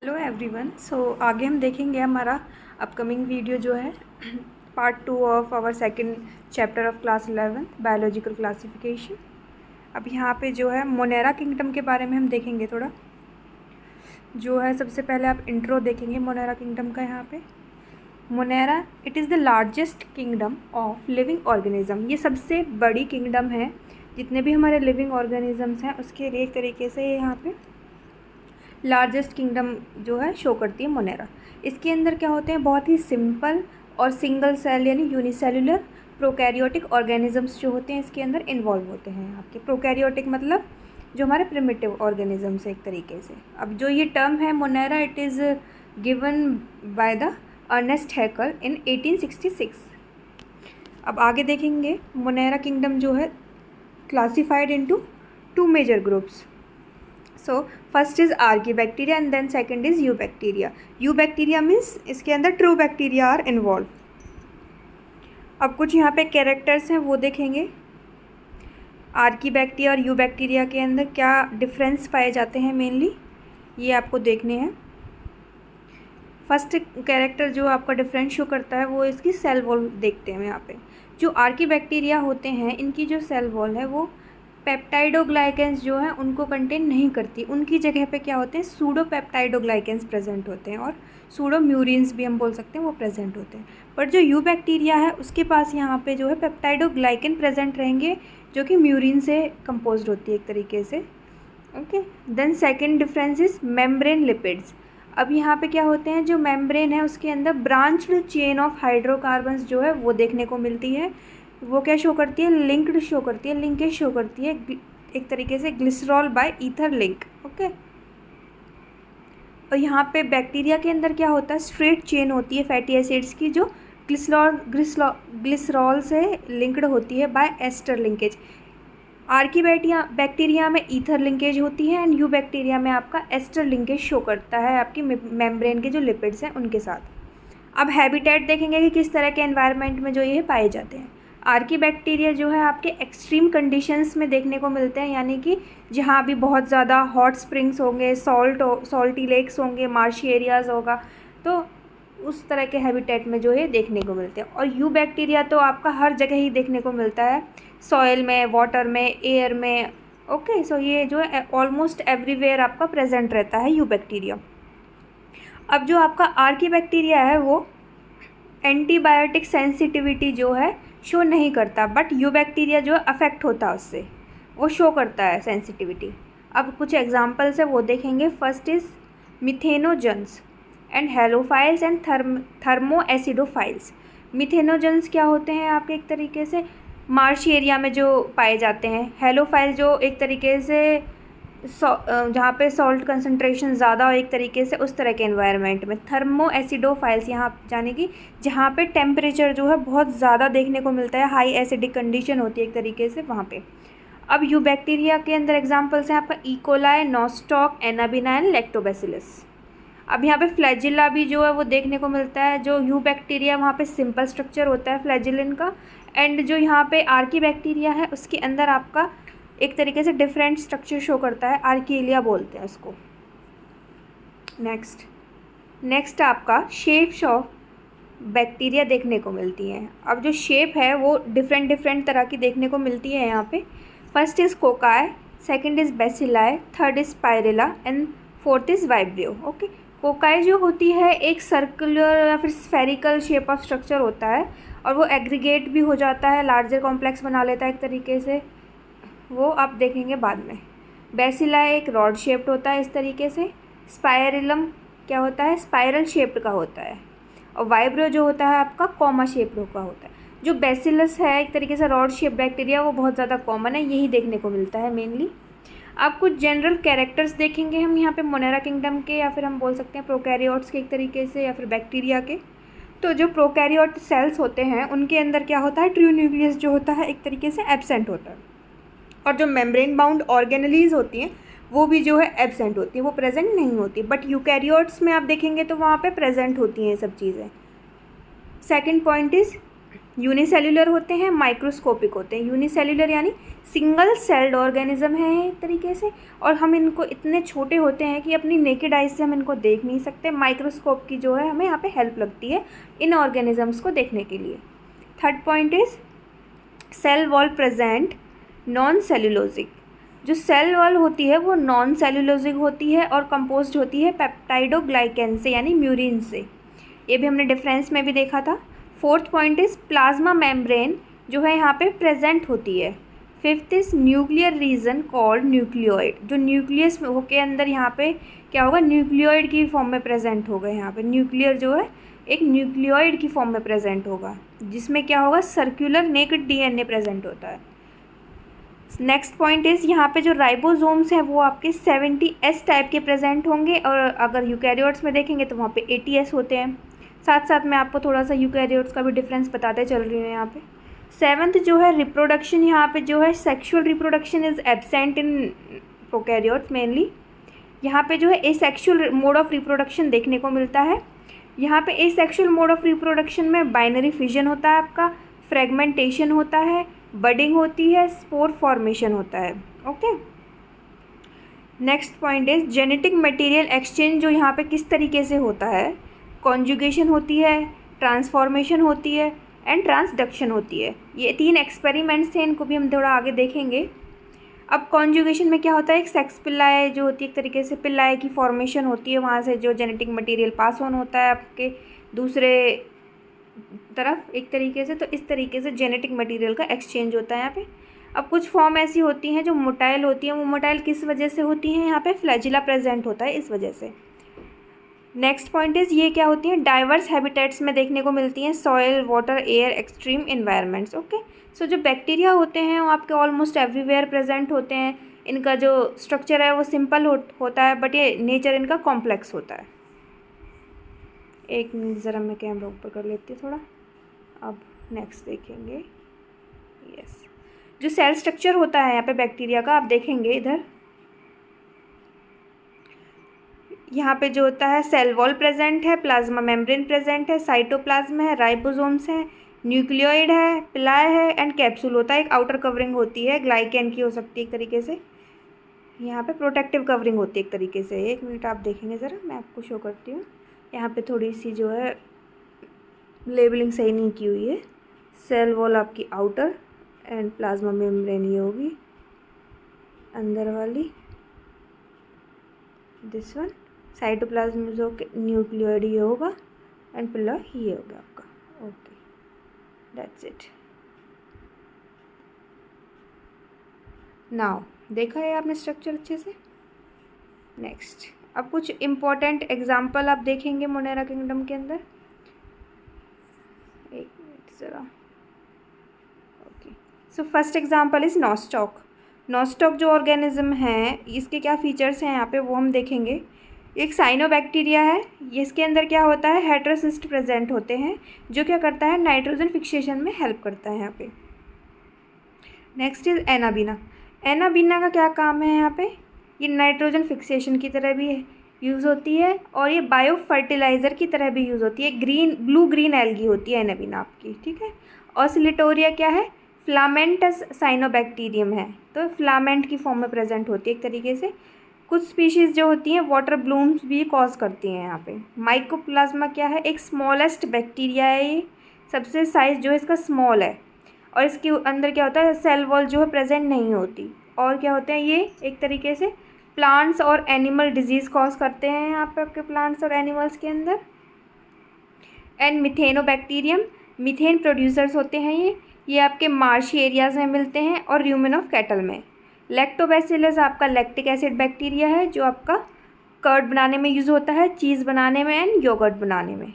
Hello everyone. आगे हम देखेंगे हमारा अपकमिंग वीडियो जो है part 2 of our second chapter of class 11 biological classification. अब यहाँ पे जो है मोनेरा किंगडम के बारे में हम देखेंगे थोड़ा। जो है सबसे पहले आप इंट्रो देखेंगे मोनेरा किंगडम का। यहाँ पे Monera it is the largest kingdom of living organism. ये सबसे बड़ी किंगडम है जितने भी हमारे लिविंग ऑर्गेनिजम्स हैं उसके लिए। एक तरीके से यहाँ पे लार्जेस्ट किंगडम जो है शो करती है मोनेरा। इसके अंदर क्या होते हैं, बहुत ही सिंपल और सिंगल सेल यानी यूनिसेलुलर प्रोकैरियोटिक ऑर्गेनिजम्स जो होते हैं इसके अंदर इन्वॉल्व होते हैं। आपके प्रोकैरियोटिक मतलब जो हमारे प्रिमिटिव ऑर्गेनिजम्स है एक तरीके से। अब जो ये टर्म है Monera it is given by the Ernest Haeckel in 1866। अब आगे देखेंगे मोनेरा किंगडम जो है classified into 2 major groups. So first is archaebacteria and then second is eubacteria. Eubacteria means इसके अंदर ट्रू बैक्टीरिया आर इन्वॉल्व। अब कुछ यहाँ पे कैरेक्टर्स हैं वो देखेंगे। आर्कीबैक्टीरिया और यूबैक्टीरिया के अंदर क्या डिफरेंस पाए जाते हैं मेनली, ये आपको देखने हैं। फर्स्ट कैरेक्टर जो आपका डिफरेंस शो करता है वो इसकी सेल वॉल देखते हैं यहाँ पे। जो आर्कीबैक्टीरिया होते हैं इनकी जो सेल वॉल है वो पेप्टाइडोग्लाइकेंस जो है उनको कंटेन नहीं करती। उनकी जगह पे क्या होते हैं, सूडो पेप्टाइडोग्लाइकेंस प्रेजेंट होते हैं और सूडो म्यूरिन्स भी हम बोल सकते हैं वो प्रेजेंट होते हैं। बट जो यू बैक्टीरिया है उसके पास यहाँ पे जो है पेप्टाइडोग्लाइकेन प्रेजेंट रहेंगे जो कि म्यूरिन से कंपोज्ड होती है एक तरीके से। Okay, then second difference is membrane lipids. अब यहाँ पे क्या होते हैं, जो मेम्ब्रेन है उसके अंदर ब्रांच्ड चेन ऑफ हाइड्रोकार्बन्स जो है वो देखने को मिलती है। वो क्या शो करती है, लिंक्ड शो करती है, लिंकेज शो करती है एक तरीके से glycerol by ether link. Okay, और यहाँ पे बैक्टीरिया के अंदर क्या होता है, स्ट्रेट चेन होती है फैटी एसिड्स की जो ग्लिसरॉल से लिंक्ड होती है बाय एस्टर लिंकेज। बैक्टीरिया में ईथर लिंकेज होती है एंड यू बैक्टीरिया में आपका एस्टर लिंकेज शो करता है आपकी मेम्ब्रेन के जो लिपिड्स हैं उनके साथ। अब हैबिटेट देखेंगे कि किस तरह के एनवायरनमेंट में जो ये पाए जाते हैं। आर्कीबैक्टीरिया जो है आपके एक्सट्रीम कंडीशंस में देखने को मिलते हैं, यानी कि जहाँ भी बहुत ज़्यादा हॉट स्प्रिंग्स होंगे, सॉल्टी लेक्स होंगे, मार्शी एरियाज़ होगा, तो उस तरह के हैबिटेट में जो है देखने को मिलते हैं। और यू बैक्टीरिया तो आपका हर जगह ही देखने को मिलता है, सॉइल में, वाटर में, एयर में। ओके, सो ये जो है ऑलमोस्ट एवरीवेयर आपका प्रेजेंट रहता है यू बैक्टीरिया। अब जो आपका आर्कीबैक्टीरिया है वो एंटीबायोटिक सेंसिटिविटी जो है शो नहीं करता, बट यू बैक्टीरिया जो अफेक्ट होता है उससे वो शो करता है सेंसिटिविटी। अब कुछ एग्जांपल्स है वो देखेंगे। First is methanogens and halophiles and thermo acidophiles. Methanogens क्या होते हैं आपके एक तरीके से मार्शी एरिया में जो पाए जाते हैं। हेलोफाइल जो एक तरीके से जहाँ पे सॉल्ट कंसनट्रेशन ज़्यादा हो एक तरीके से उस तरह के एनवायरनमेंट में। थर्मो एसिडोफाइल्स यहाँ जाने की जहाँ पे टेम्परेचर जो है बहुत ज़्यादा देखने को मिलता है, हाई एसिडिक कंडीशन होती है एक तरीके से वहाँ पे। अब यू बैक्टीरिया के अंदर एग्जांपल्स हैं आपका E coli, nostoc, Anabaena and lactobacillus. अब यहाँ पे फ्लैजिला भी जो है वो देखने को मिलता है। जो यू बैक्टीरिया वहाँ पे सिंपल स्ट्रक्चर होता है फ्लैजिलिन का, एंड जो यहाँ पे आर्की बैक्टीरिया है उसके अंदर आपका एक तरीके से डिफरेंट स्ट्रक्चर शो करता है, आर्कीलिया बोलते हैं उसको। नेक्स्ट आपका शेप्स ऑफ बैक्टीरिया देखने को मिलती हैं। अब जो शेप है वो डिफरेंट तरह की देखने को मिलती है यहाँ पे। First is cocci, second is bacilli, third is spirilla and fourth is vibrio. Okay, cocci जो होती है एक सर्कुलर या फिर स्फेरिकल शेप ऑफ स्ट्रक्चर होता है और वो एग्रीगेट भी हो जाता है, लार्जर कॉम्प्लेक्स बना लेता है एक तरीके से, वो आप देखेंगे बाद में। बेसिलाई एक रॉड शेप्ड होता है इस तरीके से। स्पाइरलम क्या होता है, स्पाइरल शेप्ड का होता है। और वाइब्रियो जो होता है आपका कॉमा शेप्ड का होता है। जो बेसिलस है एक तरीके से रॉड शेप बैक्टीरिया वो बहुत ज़्यादा कॉमन है, यही देखने को मिलता है मेनली। आप कुछ जनरल कैरेक्टर्स देखेंगे हम यहाँ पे मोनेरा किंगडम के, या फिर हम बोल सकते हैं प्रोकैरियोट्स के एक तरीके से, या फिर बैक्टीरिया के। तो जो प्रोकैरियोट सेल्स होते हैं उनके अंदर क्या होता है, ट्रू न्यूक्लियस जो होता है एक तरीके से एब्सेंट होता है, और जो मेम्ब्रेन बाउंड ऑर्गेनेलीज होती हैं वो भी जो है एब्सेंट होती हैं, वो प्रेजेंट नहीं होती। बट यूकैरियोट्स में आप देखेंगे तो वहाँ पे प्रेजेंट होती हैं ये सब चीज़ें। सेकंड पॉइंट इज़ यूनिसेल्युलर होते हैं, माइक्रोस्कोपिक होते हैं। यूनिसेल्युलर यानी सिंगल सेल्ड ऑर्गेनिज्म है एक तरीके से, और हम इनको इतने छोटे होते हैं कि अपनी नेकेड आइज से हम इनको देख नहीं सकते। माइक्रोस्कोप की जो है हमें यहाँ पे हेल्प लगती है इन ऑर्गेनिजम्स को देखने के लिए। Third point is cell wall present non cellulosic. जो सेल वॉल होती है वो नॉन सेल्यूलोजिक होती है और कंपोज्ड होती है पेप्टाइडोग्लाइकेन से यानी म्यूरिन से। ये भी हमने डिफरेंस में भी देखा था। Fourth point is plasma membrane जो है यहाँ पे प्रेजेंट होती है। Fifth is nuclear region called nucleoid. जो न्यूक्लियस के अंदर यहाँ पे क्या होगा, न्यूक्लियोइड की फॉर्म में प्रेजेंट होगा। यहाँ पे न्यूक्लियर जो है एक न्यूक्लियोइड की फॉर्म में प्रेजेंट होगा, जिसमें क्या होगा, सर्कुलर नेकेड डीएनए प्रेजेंट होता है। नेक्स्ट पॉइंट इज़ यहाँ पे जो राइबोसोम्स हैं वो आपके 70S टाइप के प्रेजेंट होंगे, और अगर यूकैरियोट्स में देखेंगे तो वहाँ पे 80S होते हैं। साथ साथ मैं आपको थोड़ा सा यूकैरियोट्स का भी डिफरेंस बताते चल रही हूँ यहाँ पे। सेवंथ जो है रिप्रोडक्शन, यहाँ पे जो है sexual reproduction is absent in prokaryotes mainly. यहाँ पे जो है एसेक्सुअल मोड ऑफ रिप्रोडक्शन देखने को मिलता है। यहाँ पे एसेक्सुअल मोड ऑफ रिप्रोडक्शन में बाइनरी फिजन होता है आपका, फ्रेगमेंटेशन होता है, बडिंग होती है, स्पोर फॉर्मेशन होता है। Okay, next point is genetic material exchange जो यहाँ पे किस तरीके से होता है। कॉन्जुगेशन होती है, ट्रांसफॉर्मेशन होती है एंड ट्रांसडक्शन होती है। ये 3 एक्सपेरिमेंट्स हैं, इनको भी हम थोड़ा आगे देखेंगे। अब कॉन्जुगेशन में क्या होता है, एक सेक्स पिल्लाए जो होती है, एक तरीके से पिल्लाए की फॉर्मेशन होती है, वहाँ से जो जेनेटिक मटेरियल पास ऑन होता है आपके दूसरे तरफ एक तरीके से। तो इस तरीके से जेनेटिक मटेरियल का एक्सचेंज होता है यहाँ पे। अब कुछ फॉर्म ऐसी होती हैं जो मोटाइल होती हैं, वो मोटाइल किस वजह से होती हैं, यहाँ पे फ्लैजिला प्रेजेंट होता है इस वजह से। नेक्स्ट पॉइंट इज़ ये क्या होती हैं, डाइवर्स हैबिटेट्स में देखने को मिलती हैं, soil, water, air, extreme environments. Okay, so जो बैक्टीरिया होते हैं वो आपके ऑलमोस्ट एवरीवेयर प्रेजेंट होते हैं। इनका जो स्ट्रक्चर है वो सिंपल होता है, बट ये नेचर इनका कॉम्प्लेक्स होता है। एक मिनट ज़रा मैं कैमरा ऊपर कर लेती हूँ थोड़ा। अब नेक्स्ट देखेंगे, यस, जो सेल स्ट्रक्चर होता है यहाँ पे बैक्टीरिया का, आप देखेंगे इधर यहाँ पे जो होता है सेल वॉल प्रेजेंट है, प्लाज्मा मेम्ब्रेन प्रेजेंट है, साइटोप्लाज्म है, राइबोसोम्स है, न्यूक्लियोइड है, पिलाए है एंड कैप्सूल होता है। एक आउटर कवरिंग होती है, ग्लाइकेन की हो सकती है एक तरीके से, यहाँ पे प्रोटेक्टिव कवरिंग होती है एक तरीके से। एक मिनट आप देखेंगे ज़रा, मैं आपको शो करती हूँ। यहाँ पे थोड़ी सी जो है लेबलिंग सही नहीं की हुई है। सेल वॉल आपकी आउटर एंड प्लाज्मा मेम्ब्रेन ये होगी अंदर वाली, दिस वन, साइटोप्लाज्म जो न्यूक्लियोइड ये होगा एंड पिल्ला ये होगा आपका। Okay, that's it. नाउ देखा है आपने स्ट्रक्चर अच्छे से। नेक्स्ट अब कुछ इम्पॉर्टेंट एग्जाम्पल आप देखेंगे मोनेरा किंगडम के अंदर। एक मिनट ज़रा। Okay, so first example is nostoc. Nostoc जो ऑर्गेनिज्म है इसके क्या फीचर्स हैं यहाँ पे वो हम देखेंगे। एक साइनोबैक्टीरिया है, इसके अंदर क्या होता है, हेटेरोसिस्ट प्रेजेंट होते हैं जो क्या करता है, नाइट्रोजन फिक्सेशन में हेल्प करता है यहाँ पे। Next is anabaena. एनाबीना का क्या काम है यहाँ पे, ये नाइट्रोजन फिक्सेशन की तरह भी यूज़ होती है और ये बायो फर्टिलाइज़र की तरह भी यूज़ होती है। ब्लू ग्रीन एल्गी होती है एनाबीना आपकी, ठीक है। ऑसिलेटोरिया क्या है, फ्लामेंटस साइनोबैक्टीरियम है, तो फ्लामेंट की फॉर्म में प्रेजेंट होती है एक तरीके से। कुछ स्पीशीज़ जो होती हैं वाटर ब्लूम्स भी कॉज करती हैं यहाँ पे। माइकोप्लाज्मा क्या है, एक स्मॉलेस्ट बैक्टीरिया है, ये सबसे साइज़ जो है इसका स्मॉल है, और इसके अंदर क्या होता है, सेल वॉल जो है प्रेजेंट नहीं होती। और क्या होते हैं, ये एक तरीके से प्लांट्स और एनिमल डिजीज़ कॉज करते हैं यहाँ पे आपके प्लांट्स और एनिमल्स के अंदर। एंड मिथेनोबैक्टीरियम, मीथेन प्रोड्यूसर्स होते हैं ये आपके मार्शी एरियाज़ में मिलते हैं और र्यूमेन ऑफ कैटल में। लैक्टोबैसिलस आपका लैक्टिक एसिड बैक्टीरिया है जो आपका कर्ड बनाने में यूज़ होता है, चीज़ बनाने में एंड योगर्ट बनाने में।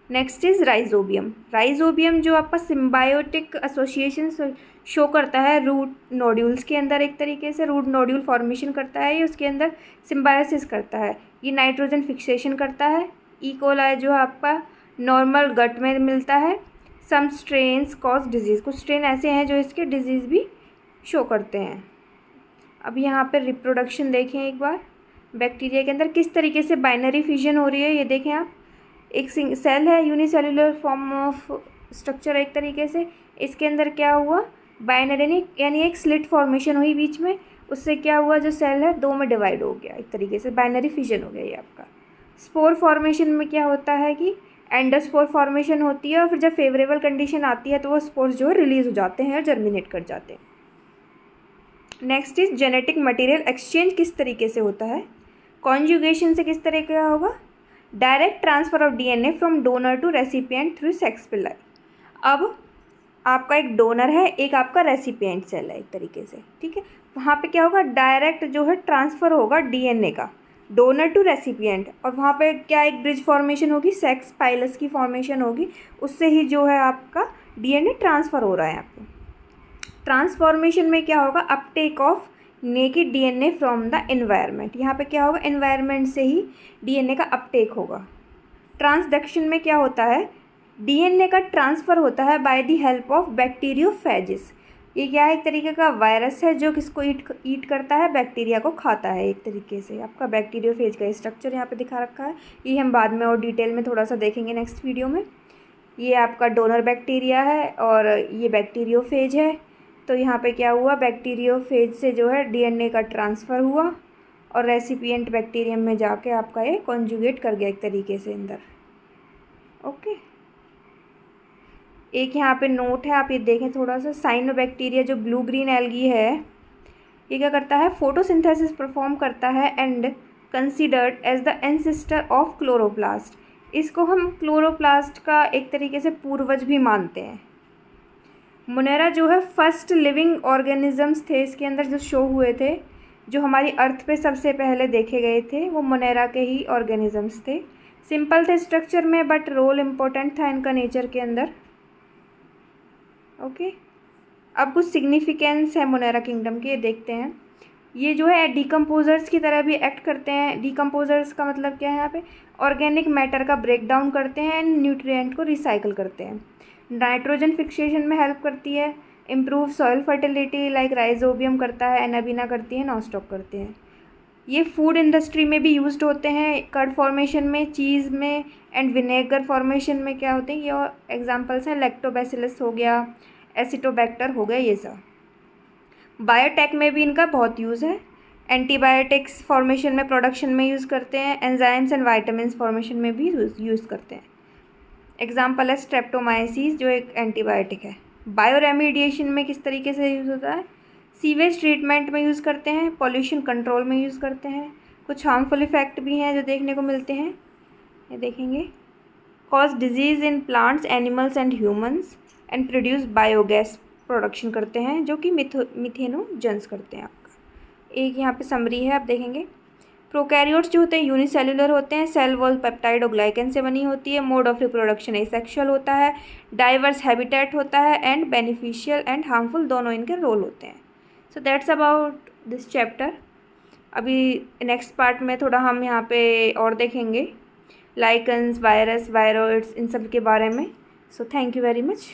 Next is rhizobium. राइजोबियम जो आपका सिम्बायोटिक एसोसिएशन शो करता है रूट नोड्यूल्स के अंदर, एक तरीके से रूट नोड्यूल फॉर्मेशन करता है ये, उसके अंदर सिम्बायोसिस करता है, ये नाइट्रोजन फिक्सेशन करता है। इकोलाई जो आपका नॉर्मल गट में मिलता है। सम स्ट्रेन्स कॉज डिजीज़, कुछ स्ट्रेन ऐसे हैं जो इसके डिजीज़ भी शो करते हैं। अब यहाँ पर रिप्रोडक्शन देखें एक बार, बैक्टीरिया के अंदर किस तरीके से बाइनरी फिजन हो रही है ये देखें आप। एक सेल है यूनिसेल्युलर फॉर्म ऑफ स्ट्रक्चर एक तरीके से। इसके अंदर क्या हुआ, बाइनरी यानी एक स्लिट फॉर्मेशन हुई बीच में, उससे क्या हुआ, जो सेल है 2 में डिवाइड हो गया, एक तरीके से बाइनरी फिजन हो गया ये आपका। स्पोर फॉर्मेशन में क्या होता है कि एंडोस्पोर फॉर्मेशन होती है, और फिर जब फेवरेबल कंडीशन आती है तो वो स्पोर्स जो है रिलीज हो जाते हैं और जर्मिनेट कर जाते हैं। Next is genetic material exchange किस तरीके से होता है, कॉन्जुगेशन से किस तरह का होगा, direct transfer of DNA from donor to recipient through sex pili. अब आपका एक डोनर है, एक आपका रेसिपिएंट सेल है एक तरीके से, ठीक है। वहाँ पे क्या होगा, डायरेक्ट जो है ट्रांसफ़र होगा डीएनए का डोनर टू रेसिपिएंट, और वहाँ पे क्या एक ब्रिज फॉर्मेशन होगी, सेक्स पाइलस की फॉर्मेशन होगी, उससे ही जो है आपका डीएनए ट्रांसफ़र हो रहा है आपको। ट्रांसफॉर्मेशन में क्या होगा, Uptake of naked DNA from the environment, यहाँ पे क्या होगा, एनवायरनमेंट से ही डीएनए का अपटेक होगा। ट्रांसडक्शन में क्या होता है, डीएनए का ट्रांसफ़र होता है by the help of bacteriophages. ये क्या है, एक तरीके का वायरस है जो किसको ईट करता है, बैक्टीरिया को खाता है एक तरीके से। आपका बैक्टीरियोफेज का स्ट्रक्चर यहाँ पे दिखा रखा है, ये हम बाद में और डिटेल में थोड़ा सा देखेंगे नेक्स्ट वीडियो में। ये आपका डोनर बैक्टीरिया है और ये बैक्टीरियोफेज है। तो यहाँ पे क्या हुआ, बैक्टीरियोफेज से जो है डीएनए का ट्रांसफ़र हुआ और रेसिपिएंट बैक्टीरियम में जाके आपका ये कॉन्जुगेट कर गया एक तरीके से अंदर। ओके, एक यहाँ पे नोट है, आप ये देखें थोड़ा सा, साइनोबैक्टीरिया जो ब्लू ग्रीन एल्गी है, ये क्या करता है, फोटोसिंथेसिस परफॉर्म करता है and considered as the ancestor of chloroplast. इसको हम क्लोरोप्लास्ट का एक तरीके से पूर्वज भी मानते हैं। मोनेरा जो है फर्स्ट लिविंग ऑर्गेनिजम्स थे इसके अंदर जो शो हुए थे, जो हमारी अर्थ पे सबसे पहले देखे गए थे, वो मोनेरा के ही ऑर्गेनिजम्स थे। सिंपल थे स्ट्रक्चर में, बट रोल इम्पोर्टेंट था इनका नेचर के अंदर। ओके, अब कुछ सिग्निफिकेंस है मोनेरा किंगडम के, देखते हैं। ये जो है डिकम्पोजर्स की तरह भी एक्ट करते हैं। डिकम्पोजर्स का मतलब क्या है, यहाँ पे ऑर्गेनिक मैटर का ब्रेक डाउन करते हैं एंड न्यूट्रिएंट को रिसाइकल करते हैं। नाइट्रोजन फिक्सेशन में हेल्प करती है, improve soil fertility like rhizobium करता है, एनाबिना करती है, नॉस्टॉक करते हैं। ये फूड इंडस्ट्री में भी यूज्ड होते हैं, कर्ड फॉर्मेशन में, चीज़ में एंड विनेगर फॉर्मेशन में क्या होते हैं, ये एग्जांपल्स हैं, लैक्टोबैसिलस हो गया, एसिटोबैक्टर हो गया, ये सब। बायोटेक में भी इनका बहुत यूज़ है, एंटीबायोटिक्स फॉर्मेशन में, प्रोडक्शन में यूज़ करते हैं, एंजाइम्स एंड वाइटामिन्स फॉर्मेशन में भी यूज़ करते हैं। एग्जाम्पल है स्ट्रेप्टोमाइसिस जो एक एंटीबायोटिक है। बायो रेमीडिएशन में किस तरीके से यूज़ होता है, सीवेज ट्रीटमेंट में यूज़ करते हैं, पॉल्यूशन कंट्रोल में यूज़ करते हैं। कुछ हार्मफुल इफेक्ट भी हैं जो देखने को मिलते हैं, ये देखेंगे। Cause disease in plants, animals and humans and produce biogas production करते हैं जो कि मिथेनोजेंस करते हैं आपका। एक यहाँ पे समरी है, आप देखेंगे। प्रोकैरियोट्स जो होते हैं यूनिसेलुलर होते हैं, सेल वॉल पेप्टाइड और ग्लाइकन से बनी होती है, मोड ऑफ रिप्रोडक्शन एसेक्सुअल होता है, डाइवर्स हैबिटेट होता है एंड बेनिफिशियल एंड हार्मफुल दोनों इनके रोल होते हैं। So that's about this chapter. अभी नेक्स्ट पार्ट में थोड़ा हम यहाँ पे और देखेंगे लाइकन्स, वायरस, वायरोइड्स, इन सब के बारे में। So thank you very much.